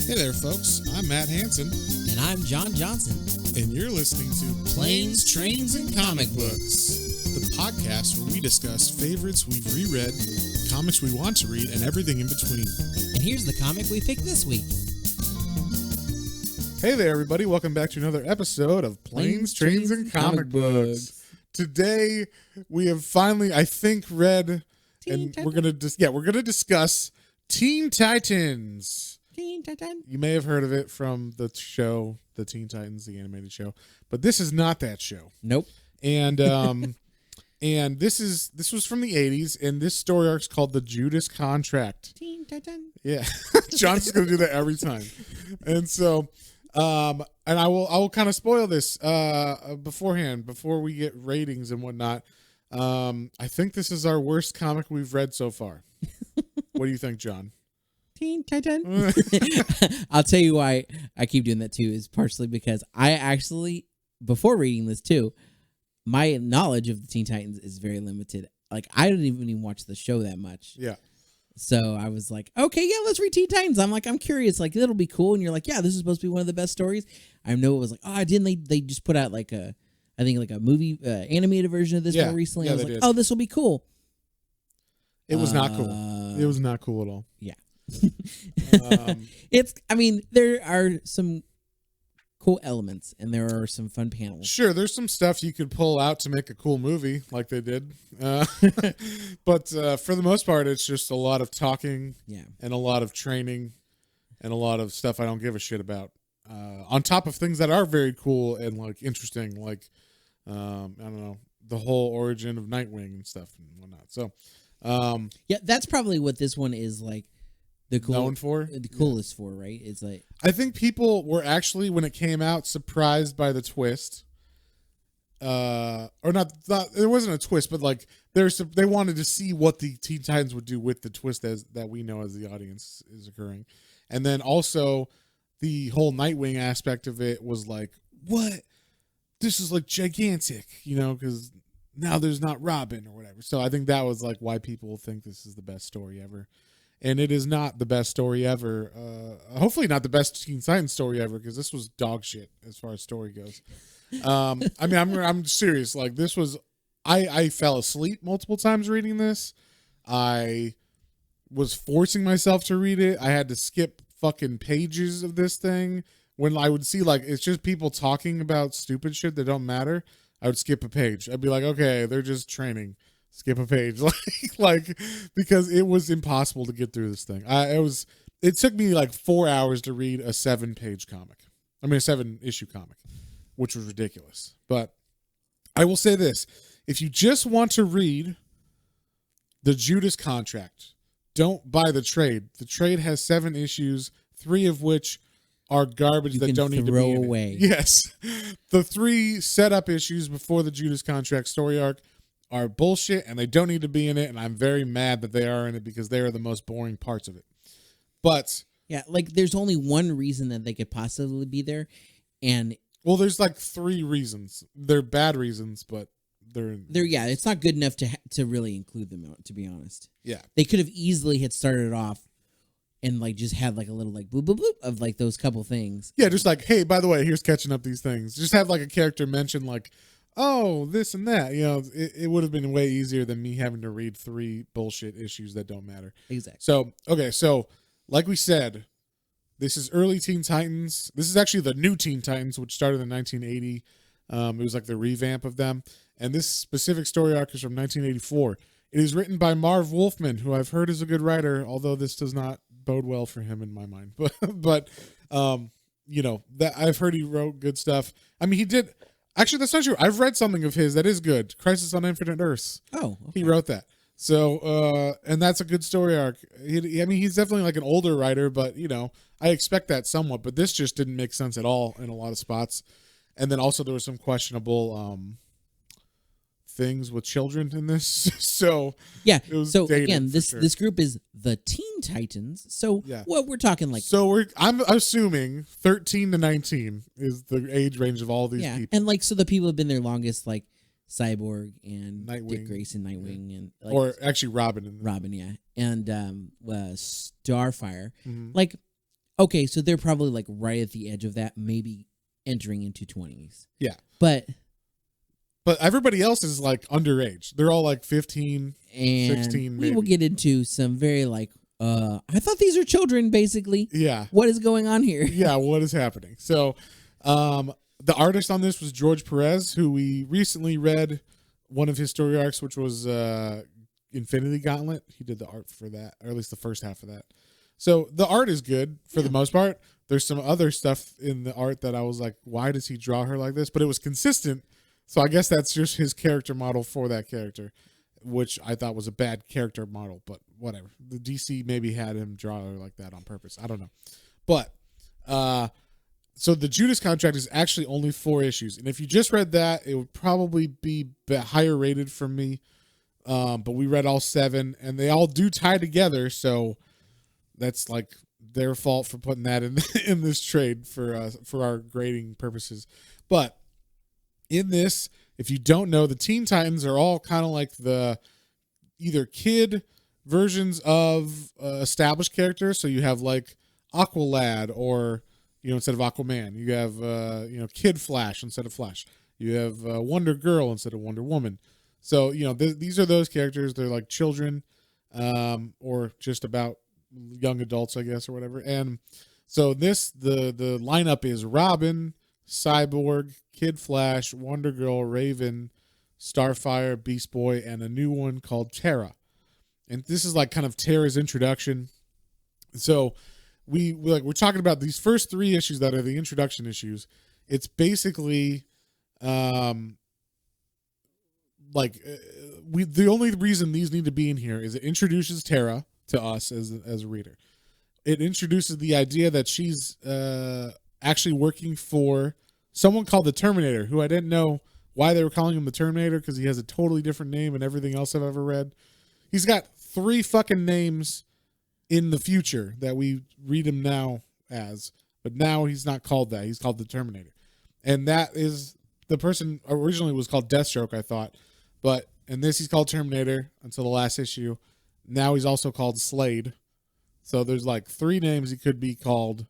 Hey there, folks. I'm Matt Hansen. And I'm John Johnson. And you're listening to Planes, Trains, and Comic Books, the podcast where we discuss favorites we've reread, comics we want to read, and everything in between. And here's the comic we picked this week. Hey there, everybody. Welcome back to another episode of Planes, Trains, and Comic Books. Today, we have finally, I think, read, we're going to discuss Teen Titans. Teen Titan. You may have heard of it from the show, the Teen Titans, the animated show, but this is not that show. Nope. And and this was from the 80s, and this story arc's called the Judas Contract. Teen Titan. Yeah, John's just gonna do that every time, and so and I will kind of spoil this beforehand before we get ratings and whatnot. I think this is our worst comic we've read so far. What do you think, John? Teen Titan. I'll tell you why I keep doing that too, is partially because I actually, before reading this too, my knowledge of the Teen Titans is very limited. Like, I didn't even watch the show that much. Yeah. So I was like, okay, yeah, let's read Teen Titans. I'm curious, like, it'll be cool. And you're like, yeah, this is supposed to be one of the best stories. I know it was like, they just put out like a movie, animated version of this more recently. I was like, this will be cool. It was not cool. It was not cool at all. Yeah. There are some cool elements and there are some fun panels. Sure, there's some stuff you could pull out to make a cool movie like they did. But for the most part, it's just a lot of talking and a lot of training and a lot of stuff I don't give a shit about. On top of things that are very cool and like interesting, like I don't know, the whole origin of Nightwing and stuff and whatnot. So that's probably what this one is like. Known for? The coolest for, right? It's like, I think people were actually, when it came out, surprised by the twist. Or not, it wasn't a twist, but like they wanted to see what the Teen Titans would do with the twist that we know as the audience is occurring. And then also the whole Nightwing aspect of it was like, what? This is like gigantic, because now there's not Robin or whatever. So I think that was like why people think this is the best story ever. And it is not the best story ever. Hopefully not the best Teen Titans story ever, because this was dog shit as far as story goes. I'm serious. Like, this was, I fell asleep multiple times reading this. I was forcing myself to read it. I had to skip fucking pages of this thing. When I would see, like, it's just people talking about stupid shit that don't matter, I would skip a page. I'd be like, okay, they're just training. Skip a page, like because it was impossible to get through this thing. It took me like 4 hours to read a 7-issue comic, which was ridiculous. But I will say this: if you just want to read the Judas Contract, don't buy the trade. The trade has 7 issues, 3 of which are garbage that don't need to be away. Yes, the 3 setup issues before the Judas Contract story arc are bullshit and they don't need to be in it, and I'm very mad that they are in it because they are the most boring parts of it. But yeah, like, there's only one reason that they could possibly be there, and there's like 3 reasons. They're bad reasons, but they're it's not good enough to really include them, to be honest. Yeah, they could have easily had started off and like just had like a little like boop boop boop of like those couple things. Yeah, just like, hey, by the way, here's catching up these things. Just have like a character mention like, oh, this and that. It would have been way easier than me having to read 3 bullshit issues that don't matter. Exactly. So like we said, this is early Teen Titans. This is actually the new Teen Titans, which started in 1980. It was like the revamp of them. And this specific story arc is from 1984. It is written by Marv Wolfman, who I've heard is a good writer, although this does not bode well for him in my mind. But that I've heard he wrote good stuff. I mean, he did. Actually, that's not true. I've read something of his that is good. Crisis on Infinite Earths. Oh, okay. He wrote that. So, and that's a good story arc. He's definitely like an older writer, but I expect that somewhat. But this just didn't make sense at all in a lot of spots. And then also there were some questionable things with children in this. So yeah. It was so dated again, for this group is the Teen Titans. So what we're talking like. So I'm assuming 13 to 19 is the age range of all these people. And like, so the people have been there longest, like Cyborg and Nightwing. Dick Grayson, Nightwing, and like, or actually Robin. Robin, yeah, and Starfire. Mm-hmm. Like, Okay, so they're probably like right at the edge of that, maybe entering into 20s. Yeah. But everybody else is like underage. They're all like 15, and 16 we maybe. will get into some very like I thought these are children basically. Yeah. What is going on here? Yeah, what is happening? So the artist on this was George Perez, who we recently read one of his story arcs, which was Infinity Gauntlet. He did the art for that, or at least the first half of that. So the art is good for the most part. There's some other stuff in the art that I was like, why does he draw her like this? But it was consistent. So I guess that's just his character model for that character, which I thought was a bad character model, but whatever. The DC maybe had him draw her like that on purpose. I don't know. But so the Judas Contract is actually only 4 issues. And if you just read that, it would probably be higher rated from me. But we read all 7, and they all do tie together, so that's like their fault for putting that in this trade for our grading purposes. But in this, if you don't know, the Teen Titans are all kind of like the either kid versions of established characters. So you have like Aqualad, or instead of Aquaman, you have Kid Flash instead of Flash. You have Wonder Girl instead of Wonder Woman. So these are those characters. They're like children, or just about young adults, I guess, or whatever. And so the lineup is Robin, Cyborg, Kid Flash, Wonder Girl, Raven, Starfire, Beast Boy, and a new one called Terra. And this is like kind of Terra's introduction. So we're talking about these first 3 issues that are the introduction issues. It's basically the only reason these need to be in here is it introduces Terra to us as a reader. It introduces the idea that she's actually working for someone called the Terminator, who I didn't know why they were calling him the Terminator, because he has a totally different name than everything else I've ever read. He's got 3 fucking names in the future that we read him now as, but now he's not called that. He's called the Terminator. And that is the person originally was called Deathstroke, I thought. But in this, he's called Terminator until the last issue. Now he's also called Slade. So there's like 3 names he could be called.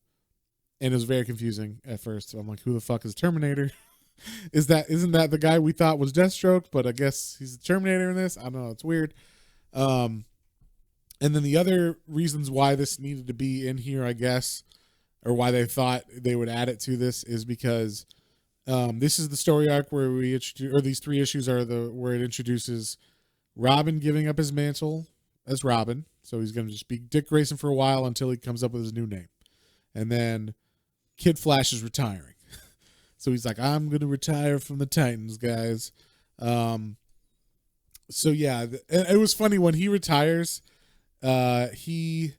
And it was very confusing at first. So I'm like, who the fuck is Terminator? Isn't that the guy we thought was Deathstroke? But I guess he's the Terminator in this. I don't know. It's weird. And then the other reasons why this needed to be in here, I guess, or why they thought they would add it to this, is because this is the story arc where these 3 issues are where it introduces Robin giving up his mantle as Robin. So he's going to just be Dick Grayson for a while until he comes up with his new name. And then Kid Flash is retiring. So he's like, I'm going to retire from the Titans, guys. So yeah, and it was funny when he retires. He's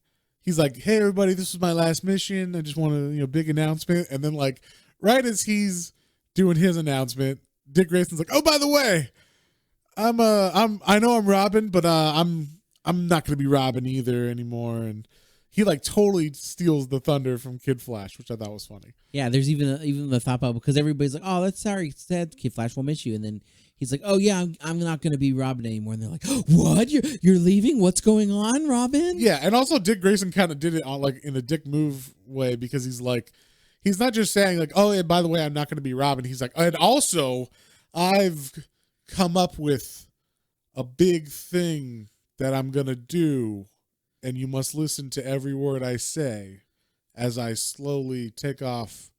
like, hey everybody, this was my last mission. I just want a big announcement. And then like right as he's doing his announcement, Dick Grayson's like, oh, by the way, I know I'm Robin, but I'm not gonna be Robin either anymore. And he like totally steals the thunder from Kid Flash, which I thought was funny. Yeah, there's even the thought bubble, because everybody's like, oh, that's sorry, sad, Kid Flash will miss you, and then he's like, oh yeah, I'm not gonna be Robin anymore, and they're like, what? You're leaving? What's going on, Robin? Yeah, and also Dick Grayson kind of did it on like in a dick move way, because he's like, he's not just saying like, oh, and by the way, I'm not gonna be Robin. He's like, and also, I've come up with a big thing that I'm gonna do, and you must listen to every word I say as I slowly take off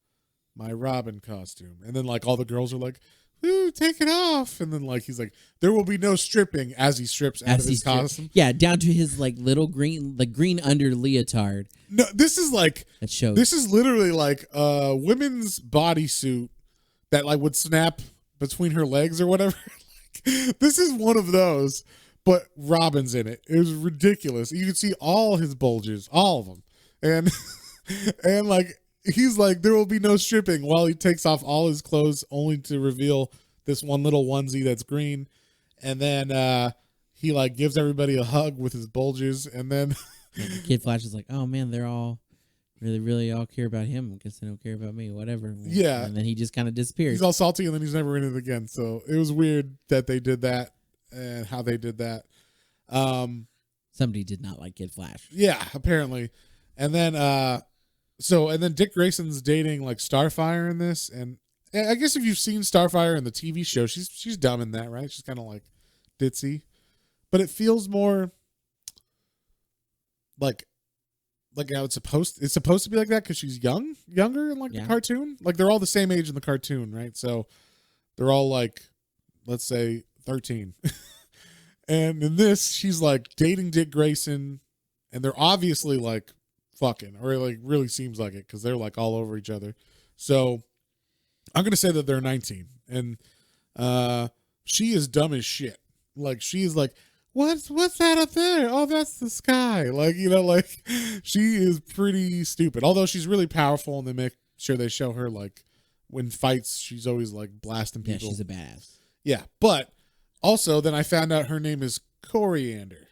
my Robin costume. And then like all the girls are like, ooh, take it off. And then like he's like, there will be no stripping, as he strips out of his costume. Yeah, down to his like little green under leotard. No, this is like, that shows. This is literally like a women's bodysuit that like would snap between her legs or whatever. Like, this is one of those, but Robin's in it. It was ridiculous. You could see all his bulges, all of them. And like, he's like, there will be no stripping, while he takes off all his clothes only to reveal this one little onesie that's green. And then he like gives everybody a hug with his bulges. And then Kid Flash is like, oh man, they're all really all care about him. I guess they don't care about me, whatever. Yeah. And then he just kind of disappears. He's all salty, and then he's never in it again. So it was weird that they did that and how they did that. Somebody did not like Kid Flash. Yeah, apparently. And then So, and then Dick Grayson's dating like Starfire in this, and I guess if you've seen Starfire in the TV show, she's dumb in that, right? She's kind of like ditzy, but it feels more like how it's supposed to be like that because she's younger in like the cartoon. Like they're all the same age in the cartoon, right? So they're all like, let's say 13. And in this, she's like dating Dick Grayson, and they're obviously like fucking, or like really seems like it because they're like all over each other. So I'm gonna say that they're 19, and she is dumb as shit. Like she's like, what's that up there? Oh, that's the sky. Like, you know, like she is pretty stupid. Although she's really powerful, and they make sure they show her like when fights, she's always like blasting people. Yeah, she's a badass. Yeah, but also then I found out her name is Coriander.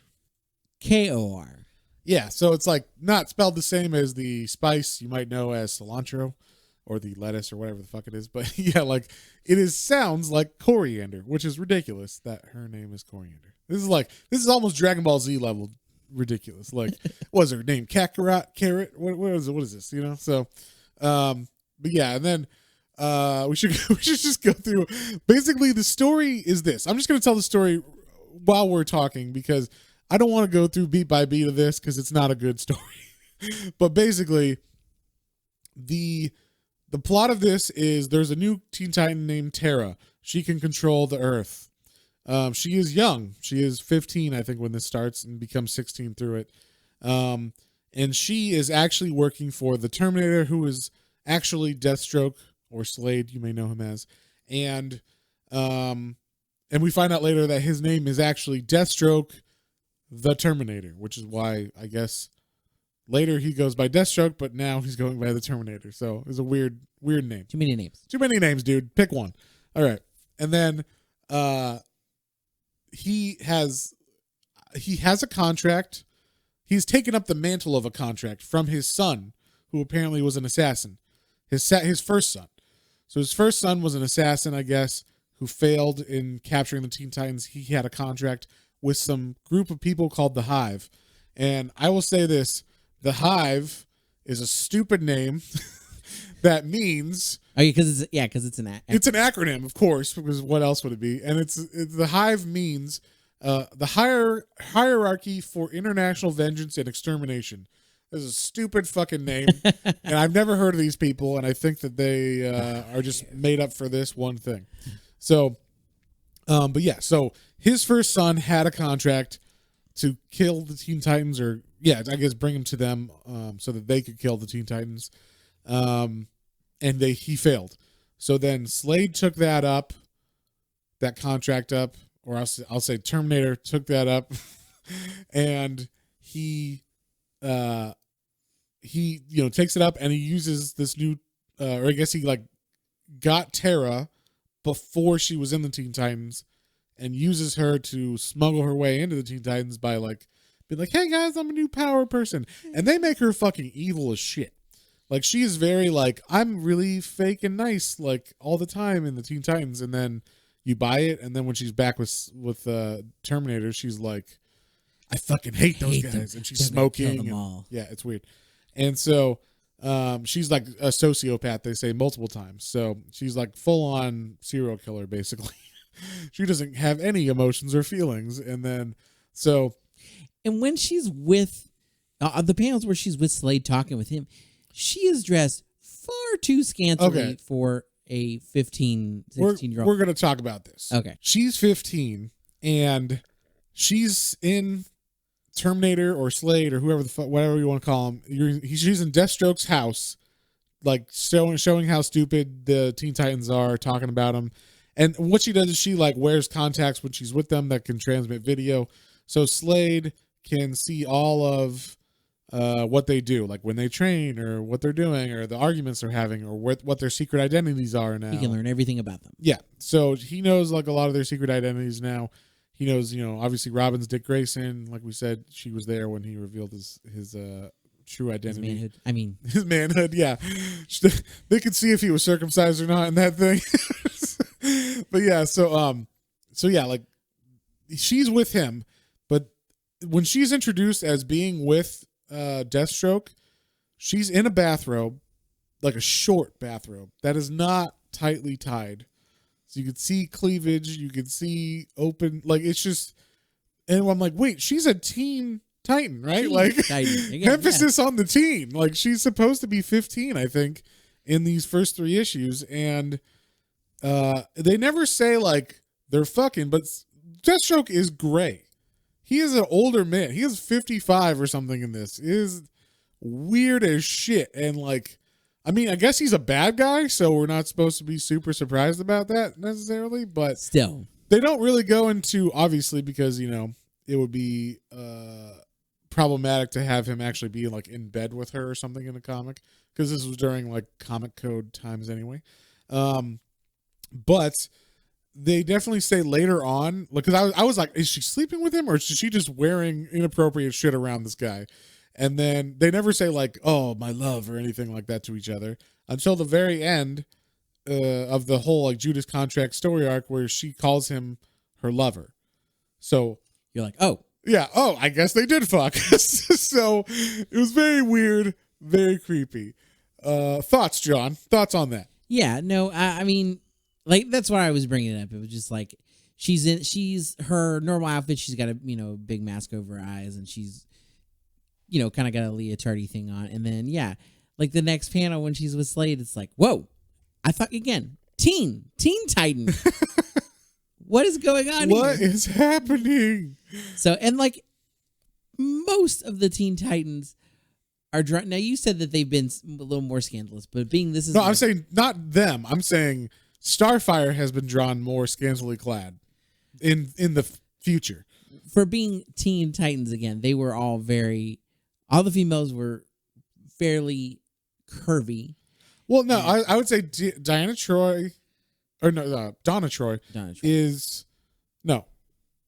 Kor. Yeah, so it's like not spelled the same as the spice you might know as cilantro or the lettuce or whatever the fuck it is. But yeah, like sounds like coriander, which is ridiculous that her name is Coriander. This is almost Dragon Ball Z level ridiculous. Like, what is her name? Kakarot? Carrot? What is it? What is this? You know? So, but yeah, and then we should just go through. Basically, the story is this. I'm just going to tell the story while we're talking because I don't want to go through beat by beat of this because it's not a good story. But basically, the plot of this is there's a new Teen Titan named Terra. She can control the Earth. She is young. She is 15, I think, when this starts and becomes 16 through it. And she is actually working for the Terminator, who is actually Deathstroke or Slade, you may know him as. And we find out later that his name is actually Deathstroke the Terminator, which is why I guess later he goes by Deathstroke, but now he's going by the Terminator. So it's a weird name. Too many names. Too many names, dude. Pick one. All right. And then he has a contract. He's taken up the mantle of a contract from his son, who apparently was an assassin. His first son. So his first son was an assassin, I guess, who failed in capturing the Teen Titans. He had a contract with some group of people called the Hive. And I will say this, the Hive is a stupid name that means... Oh, because it's an It's an acronym, of course, because what else would it be? And it's the Hive means the hierarchy for international vengeance and extermination. This is a stupid fucking name, and I've never heard of these people, and I think that they are just made up for this one thing. So, but yeah, so his first son had a contract to kill the Teen Titans, or I guess bring them to them so that they could kill the Teen Titans, and he failed. So then Slade took that contract up, or I'll say Terminator took that up, and he takes it up and he uses this new, or I guess he like got Terra before she was in the Teen Titans and uses her to smuggle her way into the Teen Titans by like being like, hey guys, I'm a new power person. And they make her fucking evil as shit. Like she is very like, I'm really fake and nice like all the time in the Teen Titans. And then you buy it. And then when she's back with Terminator, she's like, I fucking hate those guys. And she's smoking. Yeah, it's weird. And so she's like a sociopath, they say multiple times. So she's like full on serial killer, basically. She doesn't have any emotions or feelings. And then and when she's with the panels where she's with Slade talking with him, she is dressed far too scantily for a 15, 16-year-old. We're going to talk about this. Okay. She's 15 and she's in Terminator or Slade or whoever the fuck, whatever you want to call him. She's in Deathstroke's house, like showing how stupid the Teen Titans are, talking about them. And what she does is she like wears contacts when she's with them that can transmit video. So Slade can see all of what they do, like when they train or what they're doing or the arguments they're having or what their secret identities are now. He can learn everything about them. Yeah. So he knows like a lot of their secret identities now. He knows, obviously Robin's Dick Grayson. Like we said, she was there when he revealed his true identity. His manhood. His manhood, yeah. They could see if he was circumcised or not in that thing. But yeah, so yeah, like she's with him, but when she's introduced as being with Deathstroke, She's in a bathrobe, like a short bathrobe that is not tightly tied. So you could see cleavage, you could see open, like it's just, and I'm like, wait, she's a teen Titan, right? Teen like Titan. Again, emphasis on the teen. Like she's supposed to be 15, I think, in these first 3 issues. And they never say like they're fucking, but Deathstroke is gray. He is an older man. He is 55 or something in this. It is weird as shit. And like, I mean, I guess he's a bad guy, so we're not supposed to be super surprised about that necessarily, but still, they don't really go into, obviously, because, you know, it would be problematic to have him actually be like in bed with her or something in a comic, because this was during like comic code times anyway. But they definitely say later on, because I was like, is she sleeping with him or is she just wearing inappropriate shit around this guy? And then they never say like, oh, my love or anything like that to each other until the very end of the whole like Judas Contract story arc where she calls him her lover. So you're like, oh. Yeah, oh, I guess they did fuck. So it was very weird, very creepy. Thoughts, John? Thoughts on that? Yeah, no, I mean, like that's why I was bringing it up. It was just like she's her normal outfit. She's got a big mask over her eyes, and she's kind of got a leotardy thing on. And then like the next panel when she's with Slade, it's like, whoa! I thought again, Teen Titan. What is going on here? What is happening? So, and like most of the Teen Titans are drawn. Now you said that they've been a little more scandalous, but this is I'm saying not them. I'm saying Starfire has been drawn more scantily clad in the future. For being Teen Titans again, they were all all the females were fairly curvy. Well, no, I would say Diana Troy, or no, Donna Troy is no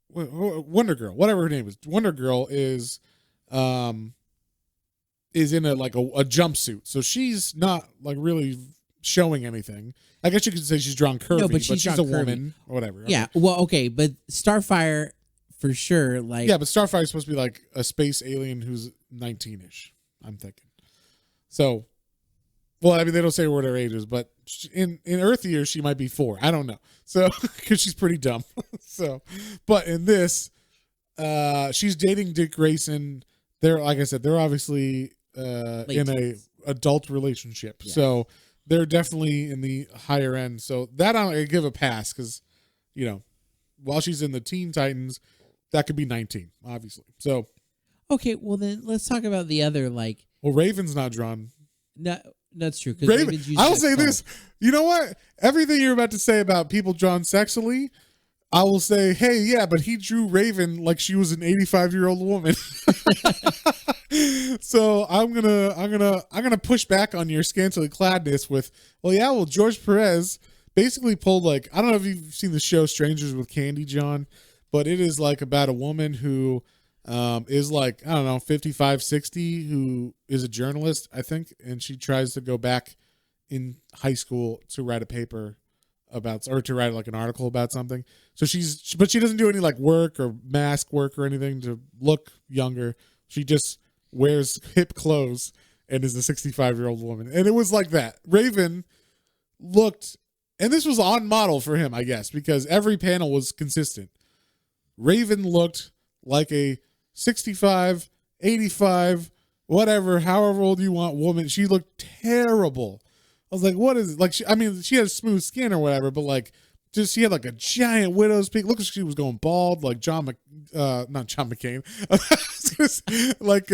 Wonder Girl, whatever her name is. Wonder Girl is in a jumpsuit, so she's not like really showing anything. I guess you could say she's drawn curvy, no, but she's a woman or whatever. Yeah, well, okay, but Starfire for sure, like but Starfire is supposed to be like a space alien who's 19-ish. I'm thinking. So, well, I mean, they don't say what her age is, but in Earth years she might be 4. I don't know. So, because she's pretty dumb. So, but in this, she's dating Dick Grayson. They're, like I said, they're obviously in a adult relationship. Yeah. So they're definitely in the higher end. So that I give a pass because, while she's in the Teen Titans, that could be 19, obviously. So. Okay, well then let's talk about the other Well, Raven's not drawn. No, that's true. Raven, I will say this. You know what? Everything you're about to say about people drawn sexually, I will say, hey, yeah, but he drew Raven like she was an 85-year-old woman. So I'm gonna push back on your scantily cladness with, well, George Perez basically pulled I don't know if you've seen the show Strangers with Candy, John, but it is like about a woman who is I don't know, 55, 60, who is a journalist, I think, and she tries to go back in high school to write a paper about, or to write an article about something. So but she doesn't do any work or mask work or anything to look younger. She just wears hip clothes and is a 65-year-old woman. And it was like that. Raven looked, and this was on model for him, I guess, because every panel was consistent. Raven looked like a 65, 85, whatever, however old you want woman. She looked terrible. I was like, what is it? She had smooth skin or whatever, but she had a giant widow's peak. Look, she was going bald, like not John McCain, like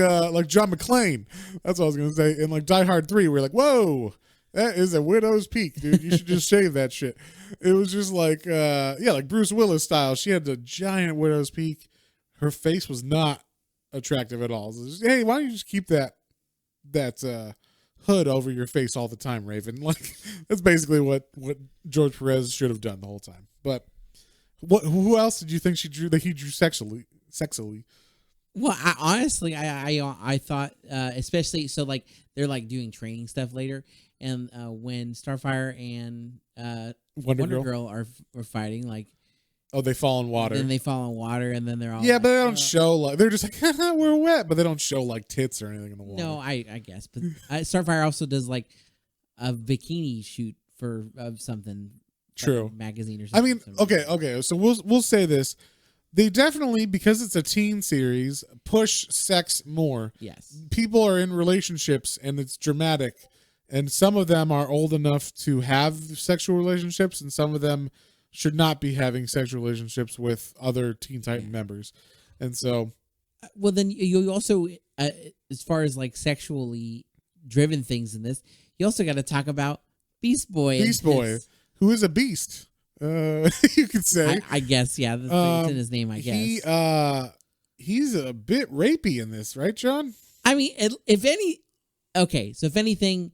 John McClane. That's what I was gonna say. And Die Hard 3, we're like, whoa, that is a widow's peak, dude. You should just shave that shit. It was just like Bruce Willis style. She had the giant widow's peak. Her face was not attractive at all. So just, hey, why don't you just keep that hood over your face all the time, Raven? That's basically what George Perez should have done the whole time. But who else did you think he drew sexually? Well, I thought especially so they're doing training stuff later, and when Starfire and Wonder Girl are fighting, Oh, they fall in water. Then they fall in water, and then they're all yeah, like, but they don't show like they're just like haha, we're wet, but they don't show like tits or anything in the water. No, I guess, but Starfire also does like a bikini shoot for of something. True. Like a magazine or I something. mean, okay. So we'll say this: they definitely, because it's a teen series, push sex more. Yes. People are in relationships and it's dramatic, and some of them are old enough to have sexual relationships, and some of them should not be having sexual relationships with other Teen Titan members. And so, well, then you also, as far as like sexually driven things in this, you also got to talk about Beast Boy. Beast Boy, who is a beast, you could say. I guess, yeah, that's in his name. I guess he's a bit rapey in this, right, John? I mean, if anything,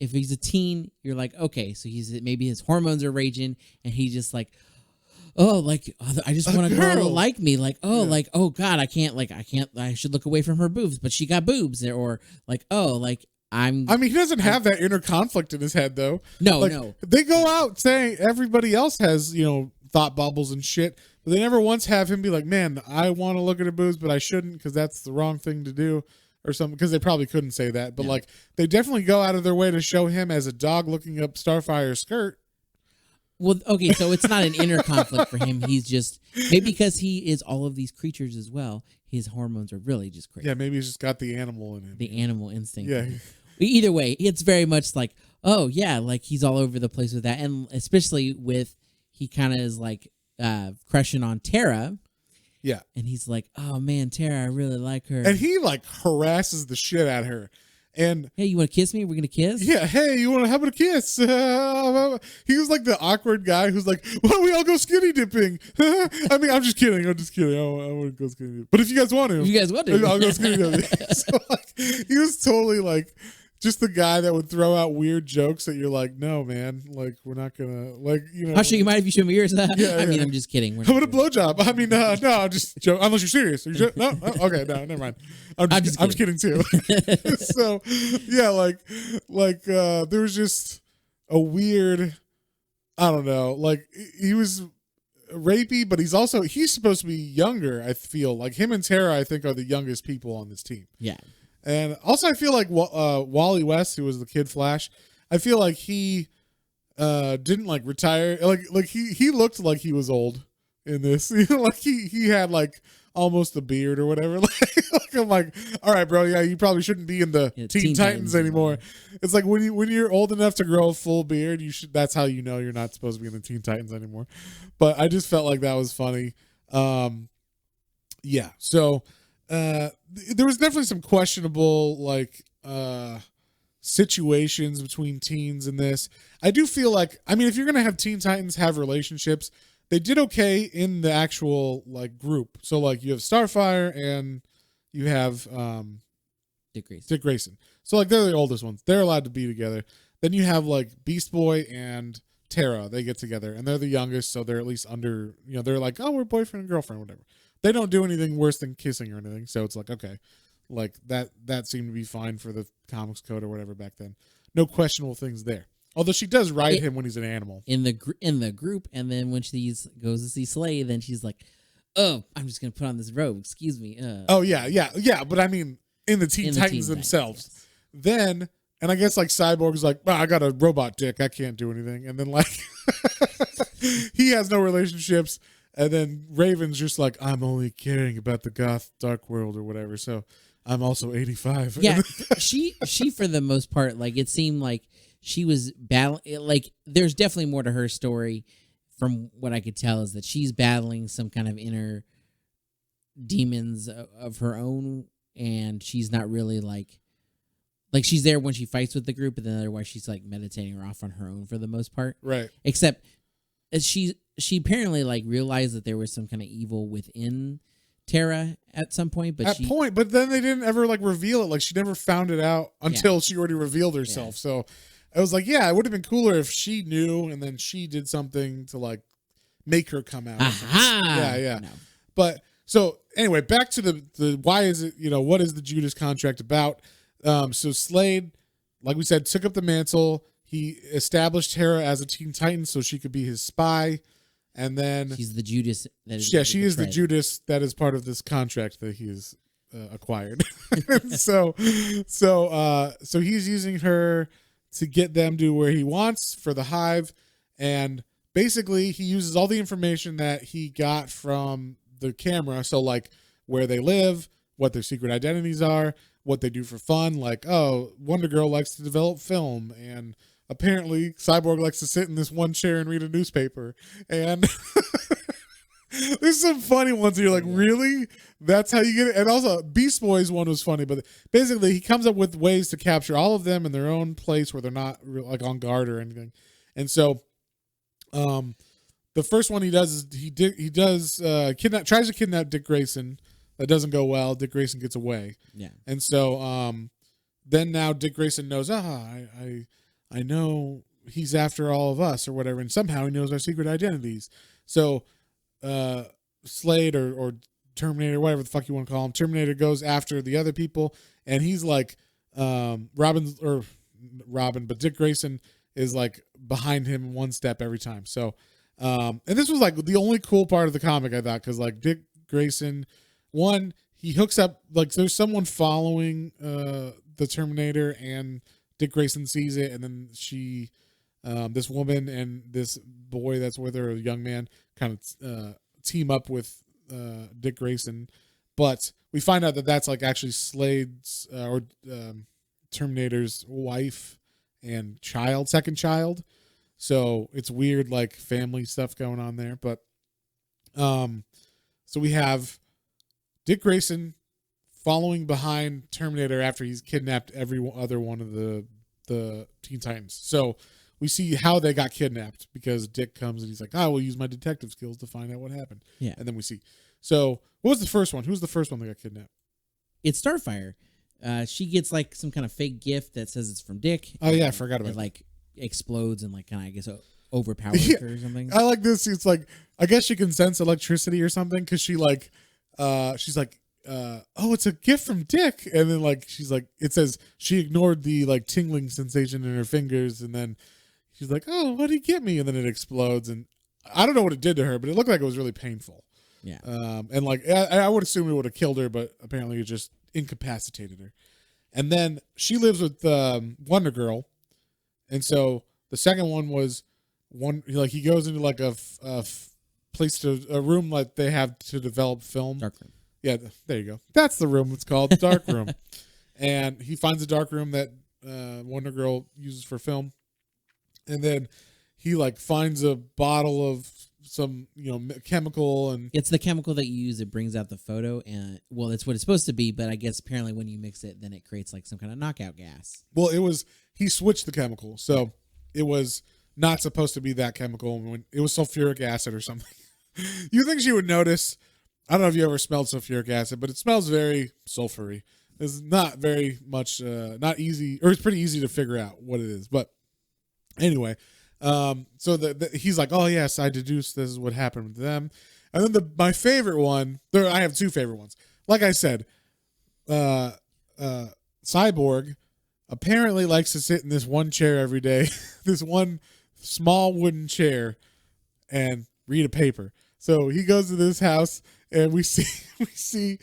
if he's a teen, you're like, okay, so maybe his hormones are raging, and he's just like, oh, like I just want a girl to like me, like like oh god, I should look away from her boobs, but she got boobs, or like I mean, he doesn't have that inner conflict in his head though. No. They go out saying everybody else has thought bubbles and shit, but they never once have him be like, man, I want to look at her boobs, but I shouldn't because that's the wrong thing to do. Or something, because they probably couldn't say that, but like they definitely go out of their way to show him as a dog looking up Starfire's skirt. Well, okay, so it's not an inner conflict for him. He's just maybe because he is all of these creatures as well. His hormones are really just crazy. Yeah, maybe he's just got the animal in him. The animal instinct. Yeah. Either way, it's very much like, oh yeah, like he's all over the place with that, and especially with he kind of is like crushing on Terra. Yeah. And he's like, oh man, Terra, I really like her. And he like harasses the shit out of her. And hey, you want to kiss me? We're going to kiss? Yeah. Hey, you want to have a kiss? He was like the awkward guy who's like, why don't we all go skinny dipping? I mean, I'm just kidding. I want to go skinny dipping. But if you guys want to. I'll go skinny dipping. So like, he was totally like, just the guy that would throw out weird jokes that you're like, no, man, like we're not gonna I'll show you mine if you show me yours. I Yeah. mean, I'm just kidding. How about a blowjob? I mean, no, I'm just joking. Unless you're serious. Are you no, okay, no, never mind. I'm just kidding too. So, yeah, there was just a weird, I don't know, like he was rapey, but he's supposed to be younger. I feel like him and Terra, I think, are the youngest people on this team. Yeah. And also, I feel like Wally West, who was the Kid Flash, I feel like he didn't like retire. Like he looked like he was old in this. Like he had like almost a beard or whatever. Like I'm like, all right, bro, yeah, you probably shouldn't be in the Teen Titans anymore. It's like when you're old enough to grow a full beard, you should. That's how you know you're not supposed to be in the Teen Titans anymore. But I just felt like that was funny. Yeah. So. There was definitely some questionable situations between teens in this. I do feel like, I mean, if you're gonna have Teen Titans have relationships, they did okay in the actual like group. So like you have Starfire and you have Dick Grayson. So like they're the oldest ones. They're allowed to be together. Then you have like Beast Boy and Terra. They get together and they're the youngest, so they're at least under. They're like, oh, we're boyfriend and girlfriend, whatever. They don't do anything worse than kissing or anything, so it's like, okay, like that seemed to be fine for the comics code or whatever back then. No questionable things there. Although she does ride him when he's an animal in the group, and then when she goes to see Slay, then she's like, "Oh, I'm just gonna put on this robe. Excuse me." Oh yeah. But I mean, in the Teen Titans themselves, yes. Then. And I guess like Cyborg's like, well, I got a robot dick. I can't do anything. And then like he has no relationships. And then Raven's just like, I'm only caring about the goth dark world or whatever. So I'm also 85. Yeah, she for the most part, like it seemed like she was battling. Like there's definitely more to her story. From what I could tell, is that she's battling some kind of inner demons of her own, and she's not really like she's there when she fights with the group, and then otherwise she's like meditating or off on her own for the most part. Right. Except she apparently like realized that there was some kind of evil within Terra at some point, but but then they didn't ever like reveal it. Like she never found it out until she already revealed herself. Yeah. So I was like, yeah, it would have been cooler if she knew and then she did something to like make her come out. Aha! Yeah. No. But so anyway, back to the why is it, what is the Judas Contract about? So Slade, like we said, took up the mantle. He established Terra as a Teen Titan so she could be his spy. And then she's the Judas. That is she is the Judas that is part of this contract that he's acquired. so he's using her to get them to where he wants for the hive, and basically he uses all the information that he got from the camera. So like where they live, what their secret identities are, what they do for fun. Like, oh, Wonder Girl likes to develop film, and apparently Cyborg likes to sit in this one chair and read a newspaper. And there's some funny ones where you're like, really? That's how you get it? And also, Beast Boy's one was funny, but basically he comes up with ways to capture all of them in their own place where they're not like on guard or anything. And so the first one he does is he tries to kidnap Dick Grayson. That doesn't go well. Dick Grayson gets away. Yeah. And so then now Dick Grayson knows, I know he's after all of us or whatever, and somehow he knows our secret identities. So Slade or Terminator, whatever the fuck you want to call him, Terminator goes after the other people, and he's like Robin, but Dick Grayson is like behind him one step every time. So and this was like the only cool part of the comic, I thought, because like Dick Grayson, one, he hooks up, like there's someone following the Terminator, and Dick Grayson sees it, and then she this woman and this boy that's with her, a young man, kind of team up with Dick Grayson. But we find out that that's like actually Slade's or Terminator's wife and second child. So it's weird, like family stuff going on there. But so we have Dick Grayson following behind Terminator after he's kidnapped every other one of the Teen Titans. So we see how they got kidnapped, because Dick comes and he's like, I will use my detective skills to find out what happened. Yeah. And then we see. So what was the first one? Who's the first one that got kidnapped? It's Starfire. She gets like some kind of fake gift that says it's from Dick. Oh yeah, I forgot about it. It. Like explodes and like kind of, I guess, overpowers her or something. I like this. It's like, I guess she can sense electricity or something, because she like she's like, oh, it's a gift from Dick. And then like she's like, it says she ignored the like tingling sensation in her fingers, and then she's like, oh, what did he get me? And then it explodes, and I don't know what it did to her, but it looked like it was really painful. Yeah. And like I would assume it would have killed her, but apparently it just incapacitated her. And then she lives with Wonder Girl, and so the second one was like he goes into like a room like they have to develop film. Dark room. Yeah, there you go. That's the room. It's called Dark Room. And he finds a dark room that Wonder Girl uses for film. And then he like finds a bottle of some, chemical, and it's the chemical that you use. It brings out the photo, and well, that's what it's supposed to be. But I guess apparently when you mix it, then it creates like some kind of knockout gas. Well, he switched the chemical, so it was not supposed to be that chemical. When it was sulfuric acid or something. You think she would notice? I don't know if you ever smelled sulfuric acid, but it smells very sulfury. It's not very much, not easy, or it's pretty easy to figure out what it is. But anyway, so he's like, oh yes, I deduced this is what happened to them. And then my favorite one, I have two favorite ones. Like I said, Cyborg apparently likes to sit in this one chair every day, this one small wooden chair, and read a paper. So he goes to this house, and we see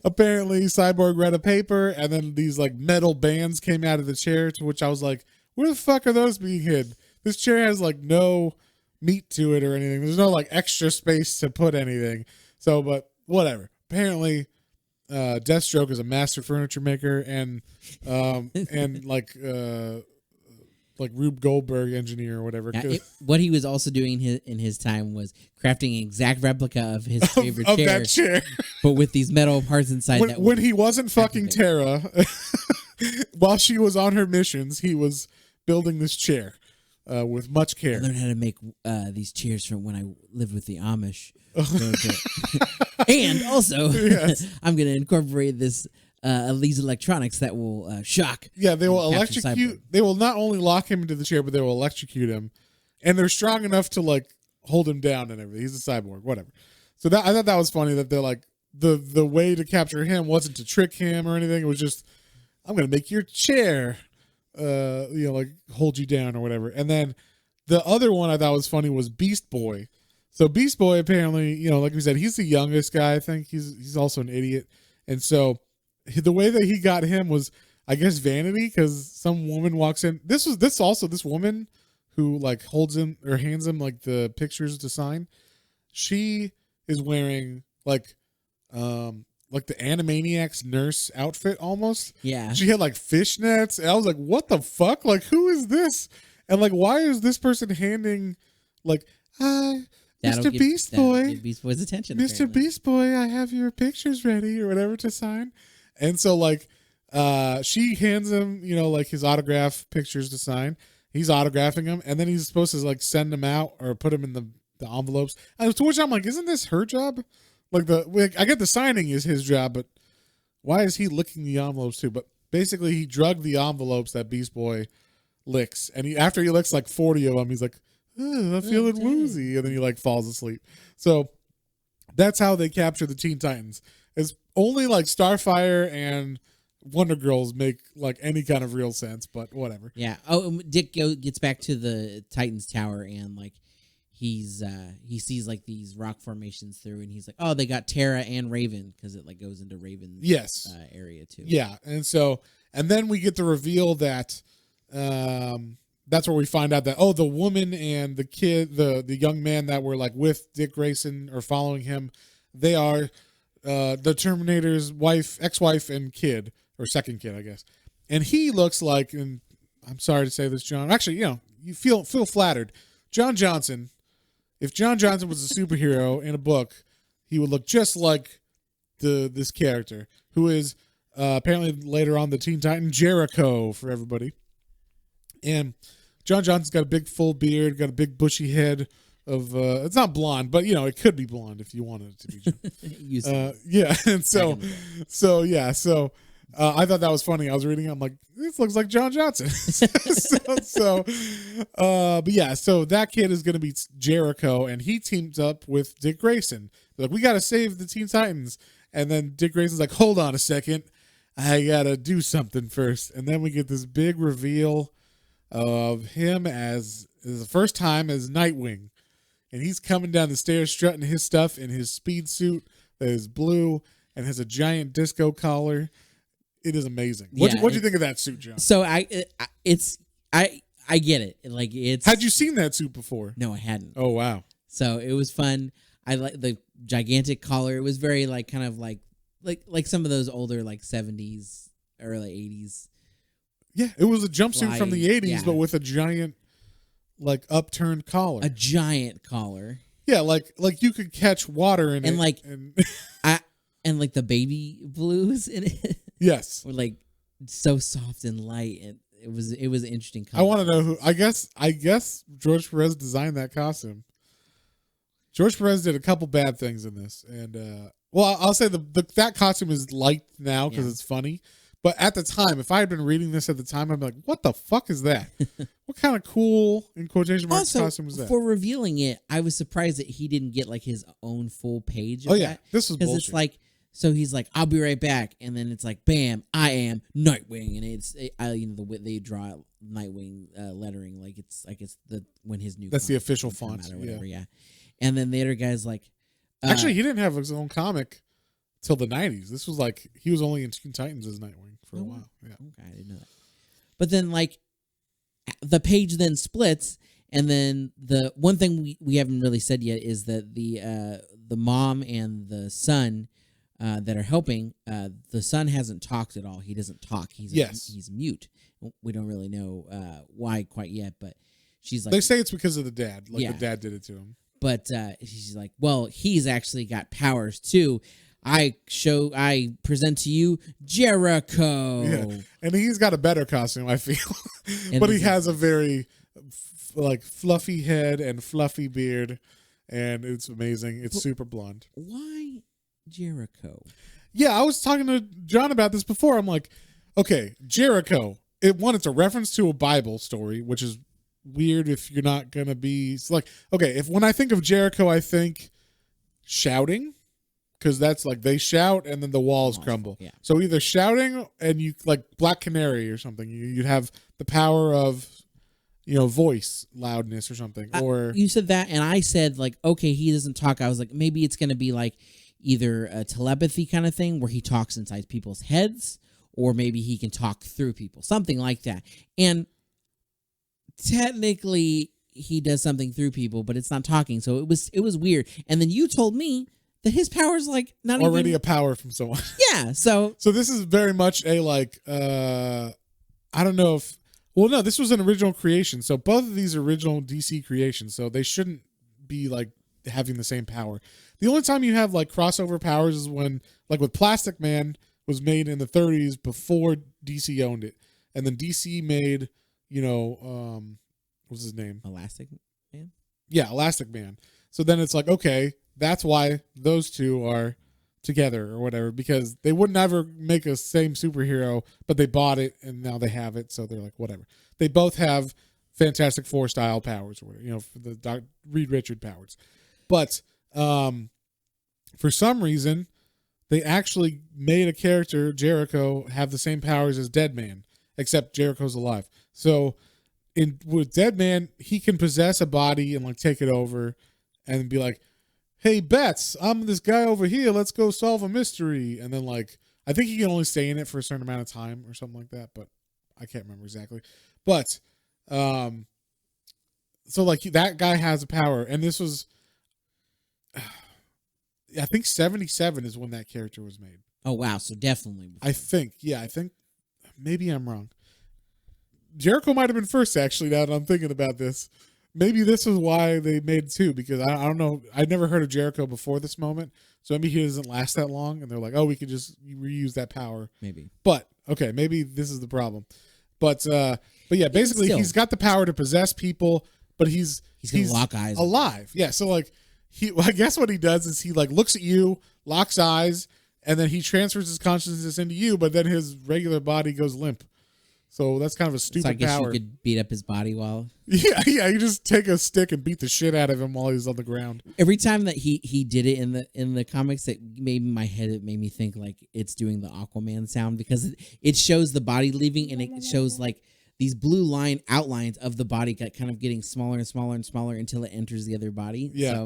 apparently Cyborg read a paper, and then these like metal bands came out of the chair, to which I was like, where the fuck are those being hid? This chair has like no meat to it or anything. There's no like extra space to put anything. So, but whatever. Apparently, Deathstroke is a master furniture maker, and like Rube Goldberg engineer or whatever. What he was also doing in his time was crafting an exact replica of his favorite of chair, that chair, but with these metal parts inside. When he wasn't fucking Terra, while she was on her missions, he was building this chair with much care. I learned how to make these chairs from when I lived with the Amish. And also, yes. I'm going to incorporate these electronics that will shock. Yeah, they will electrocute. They will not only lock him into the chair, but they will electrocute him, and they're strong enough to like hold him down and everything. He's a cyborg, whatever. So I thought that was funny that they're like the way to capture him wasn't to trick him or anything. It was just, I'm going to make your chair, like hold you down or whatever. And then the other one I thought was funny was Beast Boy. So Beast Boy apparently, like we said, he's the youngest guy. I think he's also an idiot, and so the way that he got him was, I guess, vanity, because some woman walks in. This woman who like holds him or hands him like the pictures to sign. She is wearing like the Animaniacs nurse outfit almost. Yeah. She had like fishnets, and I was like, what the fuck? Like, who is this? And like, why is this person handing like, hi, Mr. Beast Boy. Get Beast Boy's attention. Mr. Apparently. Beast Boy, I have your pictures ready or whatever to sign. And so like she hands him, like his autograph pictures to sign. He's autographing them, and then he's supposed to like send them out or put them in the envelopes. And to which I'm like, isn't this her job? Like I get the signing is his job, but why is he licking the envelopes too? But basically, he drugged the envelopes that Beast Boy licks, and after he licks like 40 of them, he's like, I'm feeling woozy, and then he like falls asleep. So that's how they capture the Teen Titans. It's only like Starfire and Wonder Girls make like any kind of real sense, but whatever. Yeah. Oh, Dick gets back to the Titans Tower, and like he sees like these rock formations through, and he's like, oh, they got Terra and Raven, because it like goes into Raven's area too. Yeah, and then we get the reveal that that's where we find out that the woman and the kid, the young man that were like with Dick Grayson or following him, they are the Terminator's ex-wife and kid, or second kid, I guess. And he looks like, and I'm sorry to say this, John. Actually, you feel flattered. John Johnson. If John Johnson was a superhero in a book, he would look just like this character, who is apparently later on the Teen Titan Jericho for everybody. And John Johnson's got a big full beard, got a big bushy head of it's not blonde, but it could be blonde if you wanted it to be. Yeah, and so I thought that was funny. I was reading it, I'm like, this looks like John Johnson. But yeah, so that kid is going to be Jericho, and he teams up with Dick Grayson. They're like, we got to save the Teen Titans. And then Dick Grayson's like, hold on a second, I got to do something first. And then we get this big reveal of him as the first time as Nightwing. And he's coming down the stairs strutting his stuff in his speed suit that is blue and has a giant disco collar. It is amazing. What do you think of that suit, John? So I get it. Like, it's. Had you seen that suit before? No, I hadn't. Oh wow! So it was fun. I like the gigantic collar. It was very like kind of like some of those older like 70s, early 80s. Yeah, it was a jumpsuit from the 80s, but with a giant like upturned collar. A giant collar. Yeah, like you could catch water in and it. Like, and like the baby blues in it. Yes. Were like so soft and light, and it was an interesting color. I want to know who. I guess George Perez designed that costume. George Perez did a couple bad things in this, and I'll say that costume is liked now because it's funny. But at the time, if I had been reading this at the time, I'd be like, "What the fuck is that? What kind of cool in quotation marks costume is that?" For revealing it, I was surprised that he didn't get like his own full page. This was bullshit. It's like. So he's like, I'll be right back, and then it's like, bam, I am Nightwing, and the way they draw Nightwing lettering, like it's when his new that's the official font or whatever, yeah. And then the other guy's like, actually, he didn't have his own comic till the 90s. This was like he was only in Teen Titans as Nightwing for a while. Yeah, okay, I didn't know that. But then like the page then splits, and then the one thing we haven't really said yet is that the mom and the son. That are helping. The son hasn't talked at all. He doesn't talk. He's mute. We don't really know why quite yet, but she's like. They say it's because of the dad. Like the dad did it to him. But she's like, well, he's actually got powers too. I present to you Jericho. Yeah. And he's got a better costume, I feel. But he has a very like fluffy head and fluffy beard, and it's amazing. It's super blonde. Why Jericho? Yeah, I was talking to John about this before. I'm like, okay, Jericho. It's a reference to a Bible story, which is weird if you're not gonna be. It's like, okay, when I think of Jericho, I think shouting, because that's like they shout and then the walls crumble. Yeah. So either shouting and you like Black Canary or something. You'd have the power of voice loudness or something. Or you said that, and I said like, okay, he doesn't talk. I was like, maybe it's gonna be like either a telepathy kind of thing where he talks inside people's heads, or maybe he can talk through people, something like that. And technically, he does something through people, but it's not talking. So it was weird. And then you told me that his power is like not already even a power from someone. Yeah. So this is very much a like I don't know if no, this was an original creation. So both of these are original DC creations, so they shouldn't be like having the same power. The only time you have like crossover powers is when like with Plastic Man was made in the 30s before DC owned it. And then DC made, what's his name? Elastic Man? Yeah, Elastic Man. So then it's like, okay, that's why those two are together or whatever, because they would never make a same superhero, but they bought it and now they have it, so they're like, whatever. They both have Fantastic Four style powers or whatever, for the Reed Richard powers. But for some reason, they actually made a character, Jericho, have the same powers as Deadman, except Jericho's alive. So with Deadman, he can possess a body and like take it over and be like, hey, Bets, I'm this guy over here. Let's go solve a mystery. And then, like, I think he can only stay in it for a certain amount of time or something like that, but I can't remember exactly. But, so, like, that guy has a power. And this was, I think 77 is when that character was made. Oh, wow. So definitely. Before. I think maybe I'm wrong. Jericho might have been first, actually, now that I'm thinking about this. Maybe this is why they made two, because I don't know. I'd never heard of Jericho before this moment, so maybe he doesn't last that long, and they're like, oh, we could just reuse that power. Maybe. But, okay, maybe this is the problem. But yeah, basically, he's got the power to possess people, but he's gonna lock eyes alive. Yeah, so, like, I guess what he does is he, like, looks at you, locks eyes, and then he transfers his consciousness into you, but then his regular body goes limp. So that's kind of a stupid power. So I guess you could beat up his body while... Yeah, you just take a stick and beat the shit out of him while he's on the ground. Every time that he did it in the comics, it made my head, it made me think like it's doing the Aquaman sound, because it shows the body leaving, and it shows like these blue line outlines of the body kind of getting smaller and smaller and smaller until it enters the other body. Yeah. So I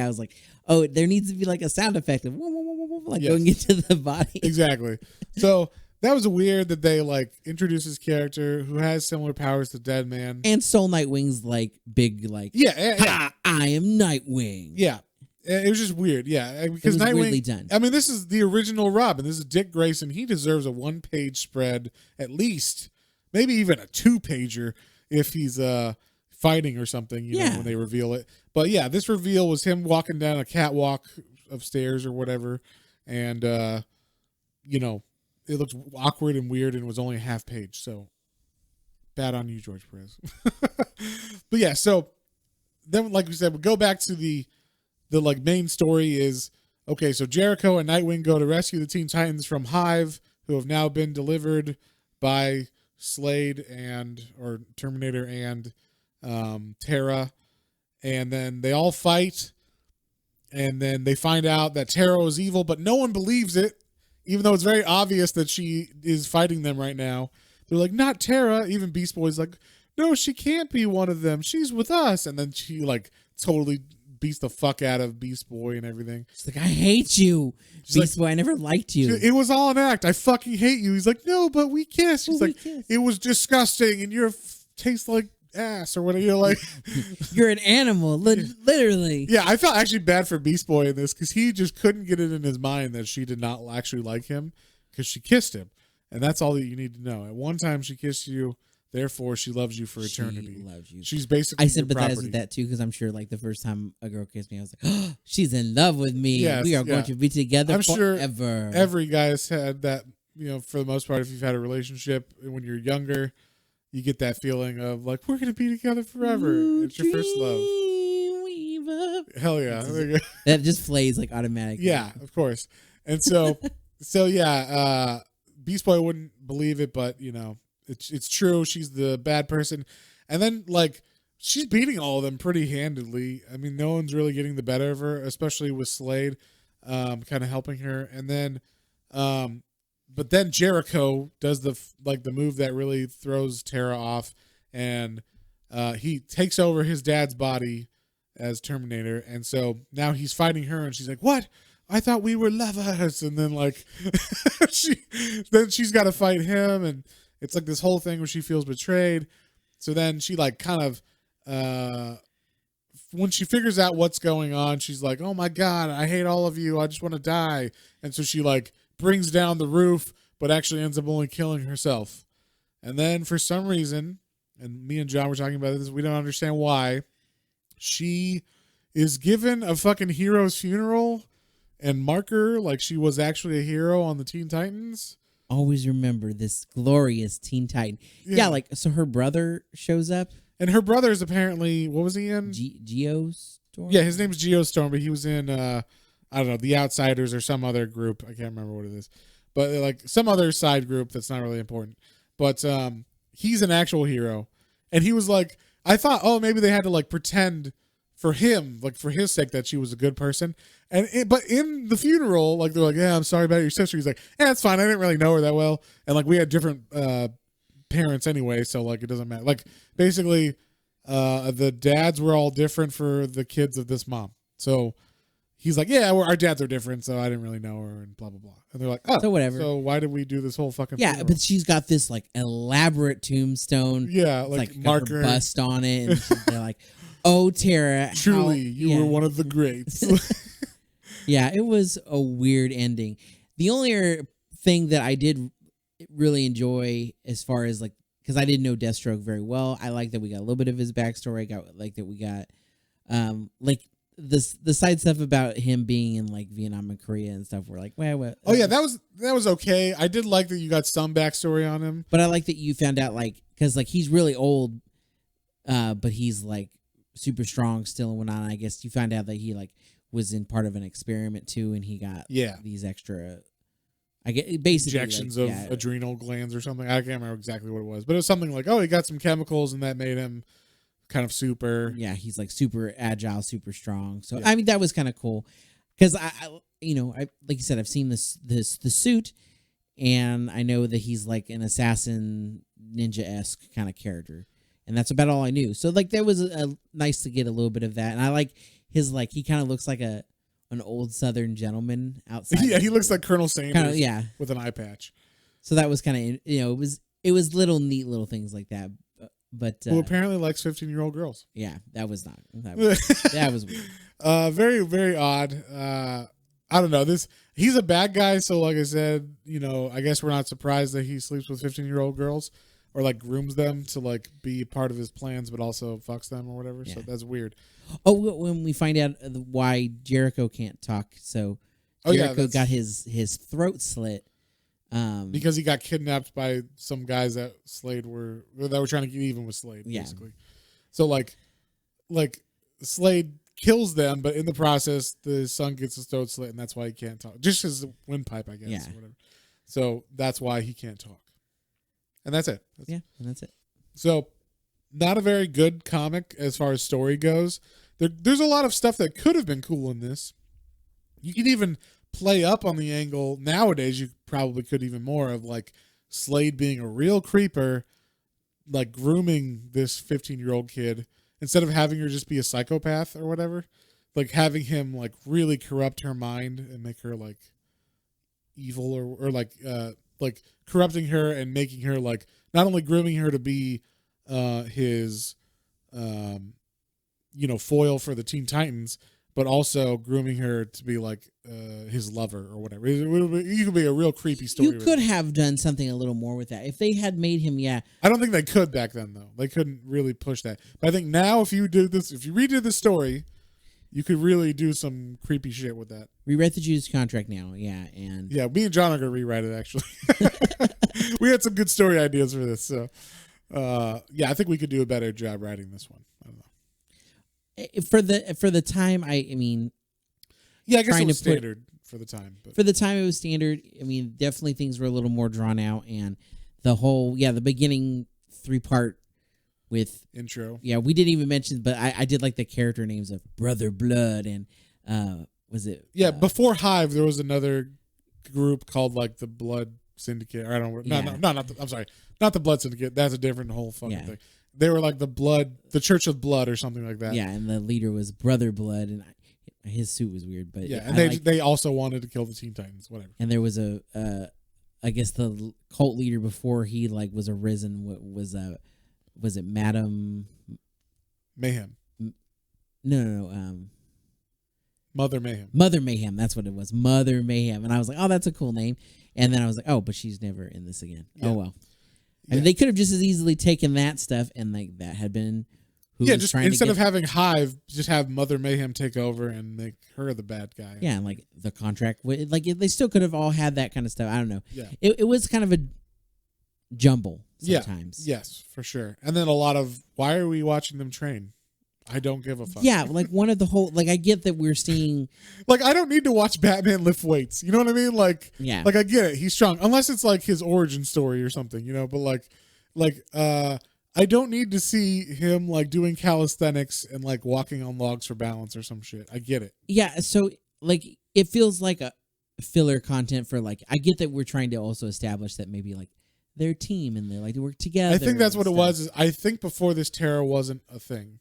was like, oh, there needs to be like a sound effect of like going into the body. Exactly. So that was weird that they like introduced this character who has similar powers to Deadman. And Soul Nightwing's like big like, yeah. I am Nightwing. Yeah. It was just weird. Yeah. Because Nightwing, weirdly done. I mean, this is the original Robin. This is Dick Grayson. He deserves a 1-page spread, at least, maybe even a 2-pager if he's fighting or something, you know, when they reveal it. But yeah, this reveal was him walking down a catwalk of stairs or whatever. And, you know, it looked awkward and weird, and it was only a half page. So bad on you, George Perez. But yeah, so then, like we said, we go back to the like main story is, okay, so Jericho and Nightwing go to rescue the Teen Titans from Hive, who have now been delivered by Slade or Terminator and Terra. And then they all fight, and then they find out that Terra is evil, but no one believes it. Even though it's very obvious that she is fighting them right now. They're like, not Terra. Even Beast Boy's like, no, she can't be one of them. She's with us. And then she like totally beats the fuck out of Beast Boy and everything. She's like, I hate you. She's Beast Boy, I never liked you. It was all an act. I fucking hate you. He's like, no, but we kissed. She's like, it was disgusting and you taste like ass or whatever. You're like, you're an animal, literally. Yeah, I felt actually bad for Beast Boy in this, because he just couldn't get it in his mind that she did not actually like him, because she kissed him, and that's all that you need to know. At one time she kissed you, therefore she loves you for eternity. She loves you. She's basically I sympathize with that too, because I'm sure like the first time a girl kissed me, I was like, oh, she's in love with me. Yes, we are going to be together forever. Sure every guy's had that, you know, for the most part. If you've had a relationship when you're younger, you get that feeling of like, we're going to be together forever. It's your first love. Hell yeah. That just plays like automatically. Yeah, of course. And so, yeah, Beast Boy wouldn't believe it, but you know, it's true. She's the bad person. And then like, she's beating all of them pretty handedly. I mean, no one's really getting the better of her, especially with Slade, kind of helping her. And then, but then Jericho does the move that really throws Terra off, and he takes over his dad's body as Terminator, and so now he's fighting her, and she's like, "What? I thought we were lovers." And then like she's got to fight him, and it's like this whole thing where she feels betrayed. So then she like kind of when she figures out what's going on, she's like, "Oh my God, I hate all of you. I just want to die." And so she like brings down the roof, but actually ends up only killing herself. And then for some reason, and me and John were talking about this, we don't understand why, she is given a fucking hero's funeral and marker like she was actually a hero on the Teen Titans. Always remember this glorious Teen Titan. Yeah, like, so her brother shows up. And her brother is apparently, what was he in? Geostorm? Yeah, his name's Geostorm, but he was in, I don't know, The Outsiders or some other group. I can't remember what it is. But like some other side group that's not really important. But he's an actual hero. And he was like, I thought, oh, maybe they had to like pretend for him, like for his sake, that she was a good person. But in the funeral, like they're like, "Yeah, I'm sorry about your sister." He's like, "Yeah, it's fine. I didn't really know her that well, and like we had different parents anyway, so like it doesn't matter." Like basically, the dads were all different for the kids of this mom. So he's like, "Yeah, our dads are different, so I didn't really know her," and blah blah blah. And they're like, "Oh, so whatever. So why did we do this whole fucking?" Yeah, funeral? but she's got this like elaborate tombstone. Yeah, like marker, got her bust on it. And they're like, "Oh, Terra, truly, you were one of the greats." Yeah, it was a weird ending. The only thing that I did really enjoy, as far as like, because I didn't know Deathstroke very well, I like that we got a little bit of his backstory. Like that we got, like the side stuff about him being in like Vietnam and Korea and stuff. We're like, well, oh yeah, that was okay. I did like that you got some backstory on him, but I like that you found out like, because like he's really old, but he's like super strong still and whatnot. I guess you found out that he like was in part of an experiment too, and he got these extra, I get basically injections like, of adrenal glands or something. I can't remember exactly what it was, but it was something like, oh, he got some chemicals and that made him kind of super. Yeah, he's like super agile, super strong. So I mean, that was kind of cool because I like you said, I've seen the suit, and I know that he's like an assassin ninja-esque kind of character, and that's about all I knew. So like that was nice to get a little bit of that, and I like his like he kind of looks like an old Southern gentleman outside. Yeah, he looks like Colonel Sanders. Kinda, with an eye patch. So that was kind of it was little neat little things like that. But who apparently likes 15-year-old girls. Yeah, that was that was weird. Very, very odd. I don't know. He's a bad guy, so like I said, I guess we're not surprised that he sleeps with 15-year-old girls or like grooms them to like be part of his plans, but also fucks them or whatever. Yeah. So that's weird. Oh, when we find out why Jericho can't talk, so Jericho got his throat slit. Because he got kidnapped by some guys that were trying to get even with Slade, basically. So like Slade kills them, but in the process, the son gets his throat slit, and that's why he can't talk. Just his windpipe, I guess. Yeah. Or whatever. So that's why he can't talk. And that's it. And that's it. So not a very good comic as far as story goes. There's a lot of stuff that could have been cool in this. You can even play up on the angle nowadays. You probably could even more of like Slade being a real creeper, like grooming this 15-year-old kid instead of having her just be a psychopath or whatever, like having him like really corrupt her mind and make her like evil or like corrupting her and making her like not only grooming her to be his foil for the Teen Titans, but also grooming her to be like his lover or whatever. You could be a real creepy story. You could have done something a little more with that if they had made him. Yeah, I don't think they could back then though. They couldn't really push that. But I think now, if you redid the story, you could really do some creepy shit with that. Rewrite the Judas Contract now, and me and John are gonna rewrite it. Actually, we had some good story ideas for this. So, I think we could do a better job writing this one. I don't know. For the time, I mean, I guess it was standard for the time. But. For the time, it was standard. I mean, definitely things were a little more drawn out, and the whole the beginning 3-part with intro. Yeah, we didn't even mention, but I did like the character names of Brother Blood and was it? Yeah, before Hive, there was another group called like the Blood Syndicate. Or I don't know. No, I'm sorry, not the Blood Syndicate. That's a different whole fucking thing. they were like the Church of Blood or something like that. Yeah, and the leader was Brother Blood, and his suit was weird, but yeah, and they also wanted to kill the Teen Titans, whatever. And there was I guess the cult leader before he like was arisen was it Madam Mayhem? No. Mother Mayhem. Mother Mayhem, that's what it was. Mother Mayhem. And I was like, oh, that's a cool name. And then I was like, oh, but she's never in this again. Yeah. Oh, well. I mean, they could have just as easily taken that stuff and like that had been who was just trying instead to of having Hive, just have Mother Mayhem take over and make her the bad guy. Yeah, and like the contract, like they still could have all had that kind of stuff. I don't know. Yeah. It was kind of a jumble sometimes. Yeah. Yes, for sure. And then a lot of, why are we watching them train? I don't give a fuck. Yeah, like one of the whole, like I get that we're seeing. Like I don't need to watch Batman lift weights. You know what I mean? Like, yeah. Like I get it. He's strong. Unless it's like his origin story or something, you know, but I don't need to see him like doing calisthenics and like walking on logs for balance or some shit. I get it. Yeah, so like it feels like a filler content for like, I get that we're trying to also establish that maybe like their team and they like to work together. I think that's what it was. Is I think before this Terra wasn't a thing.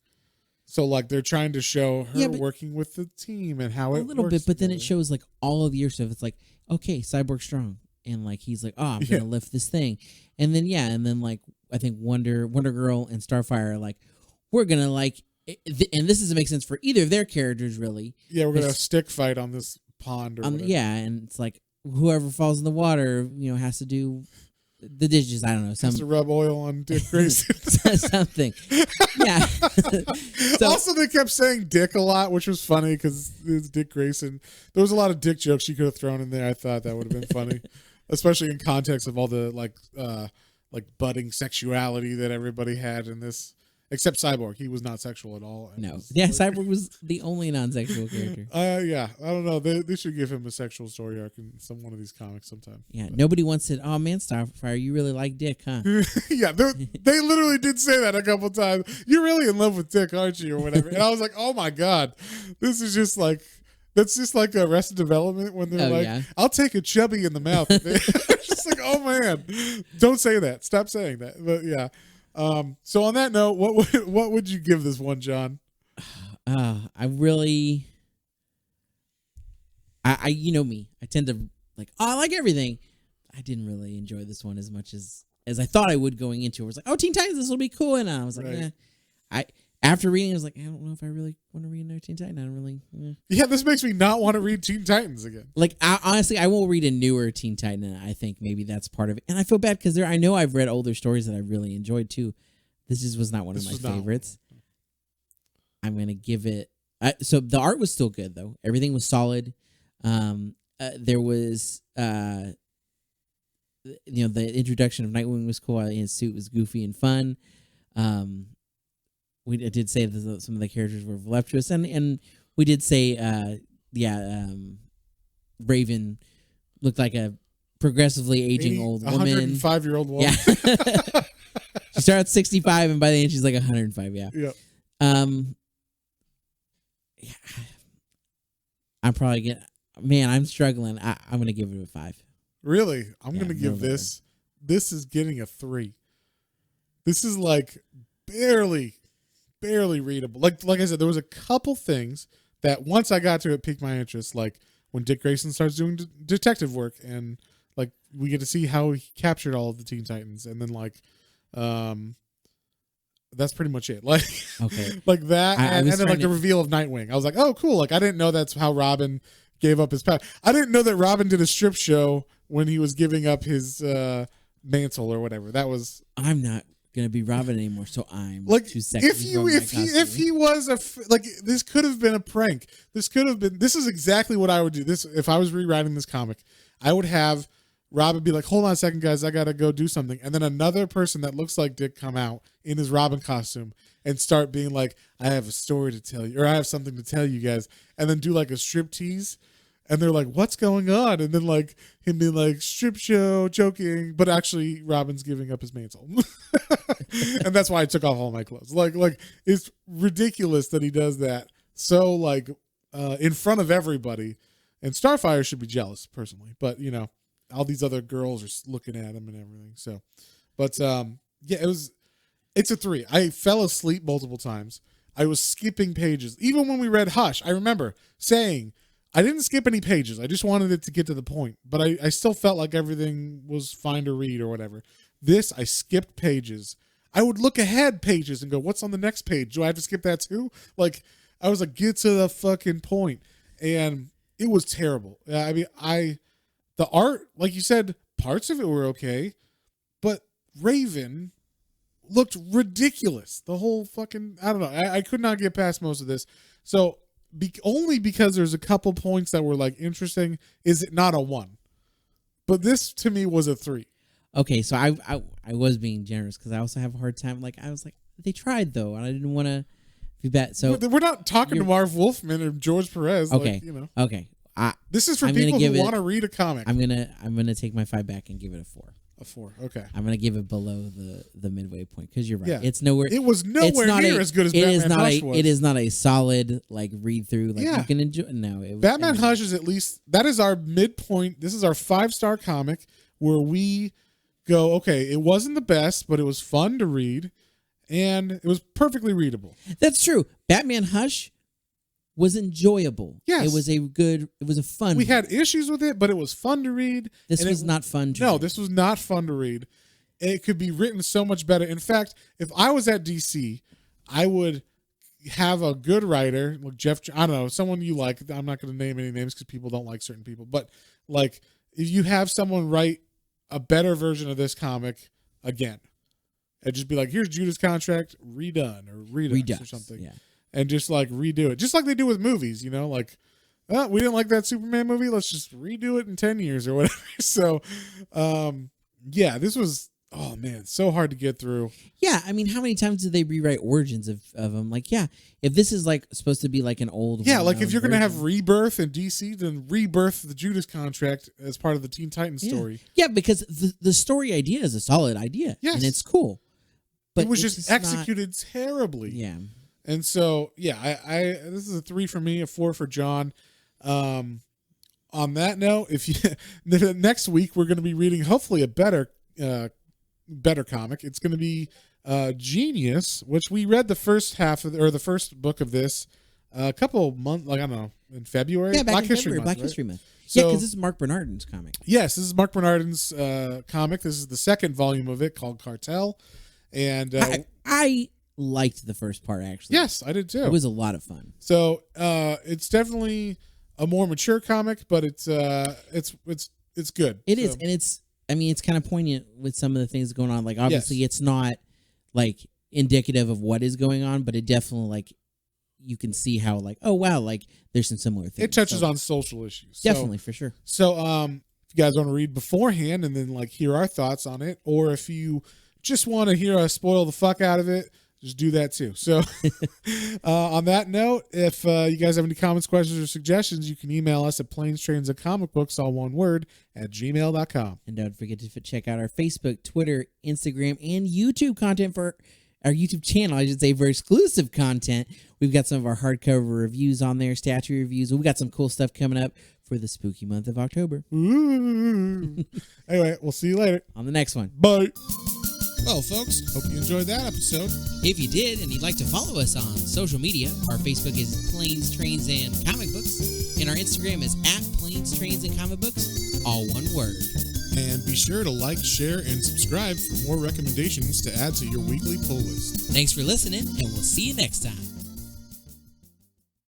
So like they're trying to show her working with the team and how it works. A little bit, but then it shows like all of the year stuff. It's like, okay, Cyborg's strong. And like he's like, oh, I'm gonna lift this thing. And then like I think Wonder Girl and Starfire are like, we're gonna like and this doesn't make sense for either of their characters really. Yeah, we're gonna stick fight on this pond or whatever. Yeah, and it's like whoever falls in the water, has to do the dishes. I don't know. Has to rub oil on Dick Grayson. Something. Yeah. So, also, they kept saying Dick a lot, which was funny because it's Dick Grayson. There was a lot of Dick jokes you could have thrown in there. I thought that would have been funny, especially in context of all the like budding sexuality that everybody had in this. Except Cyborg, he was not sexual at all. No, yeah, Cyborg was the only non-sexual character. Yeah, I don't know. They should give him a sexual story arc in one of these comics sometime. Yeah, nobody once said, "Oh man, Starfire, you really like Dick, huh?" Yeah, they literally did say that a couple times. You're really in love with Dick, aren't you, or whatever? And I was like, oh my god, this is just like that's just like Arrested Development when they're I'll take a chubby in the mouth. It's just like, oh man, don't say that. Stop saying that. But yeah. So on that note, what would you give this one, John? I really, you know me, I tend to like, I like everything. I didn't really enjoy this one as much as I thought I would going into it. I was like, oh, Teen Titans, this will be cool. And I was like, after reading, I was like, I don't know if I really want to read another Teen Titan. I don't really. Yeah, this makes me not want to read Teen Titans again. Like, honestly, I won't read a newer Teen Titan. I think maybe that's part of it. And I feel bad because I know I've read older stories that I really enjoyed too. This just was not one of my favorites. I'm going to give it. So the art was still good, though. Everything was solid. There was, the introduction of Nightwing was cool. His suit was goofy and fun. We did say that some of the characters were voluptuous, and we did say, Raven looked like a progressively aging old woman. 105-year-old woman. Yeah. She started at 65, and by the end, she's like 105. Yeah. Yep. I'm probably I'm struggling. I'm going to give it a 5. Really? I'm going to give this. This is getting a 3. This is like barely readable. Like I said, there was a couple things that once I got to it piqued my interest. Like when Dick Grayson starts doing detective work, and like we get to see how he captured all of the Teen Titans, and then like. That's pretty much it. Like, okay, like that, and then like the reveal of Nightwing. I was like, oh, cool. Like, I didn't know that's how Robin gave up his power. I didn't know that Robin did a strip show when he was giving up his mantle or whatever. That was. I'm not gonna be Robin anymore, so I'm like, 2 seconds. If he was this could have been a prank. This is exactly what I would do. This if I was rewriting this comic, I would have. Robin be like, hold on a second, guys, I gotta go do something. And then another person that looks like Dick come out in his Robin costume and start being like, I have a story to tell you, or I have something to tell you guys. And then do like a strip tease. And they're like, what's going on? And then like him being like, strip show, joking. But actually, Robin's giving up his mantle. And that's why I took off all my clothes. Like it's ridiculous that he does that. So like in front of everybody. And Starfire should be jealous, personally. But, all these other girls are looking at him and everything. So, but it was It's a 3. I fell asleep multiple times. I was skipping pages. Even when we read Hush, I remember saying, I didn't skip any pages. I just wanted it to get to the point. But I still felt like everything was fine to read or whatever. This, I skipped pages. I would look ahead pages and go, what's on the next page? Do I have to skip that too? Like, I was like, get to the fucking point. And it was terrible. I mean, the art, like you said, parts of it were okay. But Raven looked ridiculous. The whole fucking, I don't know. I could not get past most of this. So only because there's a couple points that were like interesting is it not a 1. But this to me was a 3. Okay, so I was being generous because I also have a hard time. Like I was like, they tried though, and I didn't want to be bad. So we're not talking to Marv Wolfman or George Perez. Okay, like, you know. Okay. This is for people who want to read a comic. I'm gonna take my 5 back and give it a 4. A 4. Okay. I'm gonna give it below the midway point because you're right. Yeah. It's nowhere. It was nowhere near as good as Batman Hush was. It is not a solid like read through. Like you can enjoy. No, Batman Hush is at least that is our midpoint. This is our 5-star comic where we go. Okay, it wasn't the best, but it was fun to read, and it was perfectly readable. That's true. Batman Hush was enjoyable. Yes. It was a fun. We had issues with it, but it was fun to read. This was not fun to read. No, this was not fun to read. It could be written so much better. In fact, if I was at DC, I would have a good writer, like Jeff, I don't know, someone you like. I'm not going to name any names because people don't like certain people. But like, if you have someone write a better version of this comic again, and just be like, here's Judas Contract redone or redux or something. Yeah. And just like redo it, just like they do with movies, you know, like, oh, we didn't like that Superman movie. Let's just redo it in 10 years or whatever. So, yeah, this was, oh man, so hard to get through. Yeah. I mean, how many times did they rewrite origins of them? Like, yeah, if this is like supposed to be like an old, yeah, like if you're going to have Rebirth in DC, then rebirth the Judas Contract as part of the Teen Titans story. Yeah. Because the story idea is a solid idea. Yes. And it's cool. But it was just executed terribly. Yeah. And so, yeah, I this is a 3 for me, a 4 for John. On that note, if you next week we're going to be reading hopefully a better comic. It's going to be Genius, which we read the first half of or the first book of this a couple of months, like I don't know, in February. Yeah, Black History Month. So, yeah, because this is Mark Bernardin's comic. Yes, this is Mark Bernardin's comic. This is the second volume of it called Cartel, and I liked the first part actually. Yes, I did too. It was a lot of fun. So it's definitely a more mature comic, but it's good. It is, and it's kind of poignant with some of the things going on. Like obviously, it's not like indicative of what is going on, but it definitely like you can see how like like there's some similar things. It touches on social issues, definitely for sure. So if you guys want to read beforehand and then like hear our thoughts on it, or if you just want to hear us spoil the fuck out of it, just do that too. So on that note, if you guys have any comments, questions, or suggestions, you can email us at planestrains.comicbooks, all one word, @gmail.com. And don't forget to check out our Facebook, Twitter, Instagram, and YouTube content for our YouTube channel, I should say, for exclusive content. We've got some of our hardcover reviews on there, statue reviews. We've got some cool stuff coming up for the spooky month of October. Anyway, we'll see you later. On the next one. Bye. Well, folks, hope you enjoyed that episode. If you did and you'd like to follow us on social media, our Facebook is Planes, Trains, and Comic Books, and our Instagram is @Planes, Trains, and Comic Books, all one word. And be sure to like, share, and subscribe for more recommendations to add to your weekly pull list. Thanks for listening, and we'll see you next time.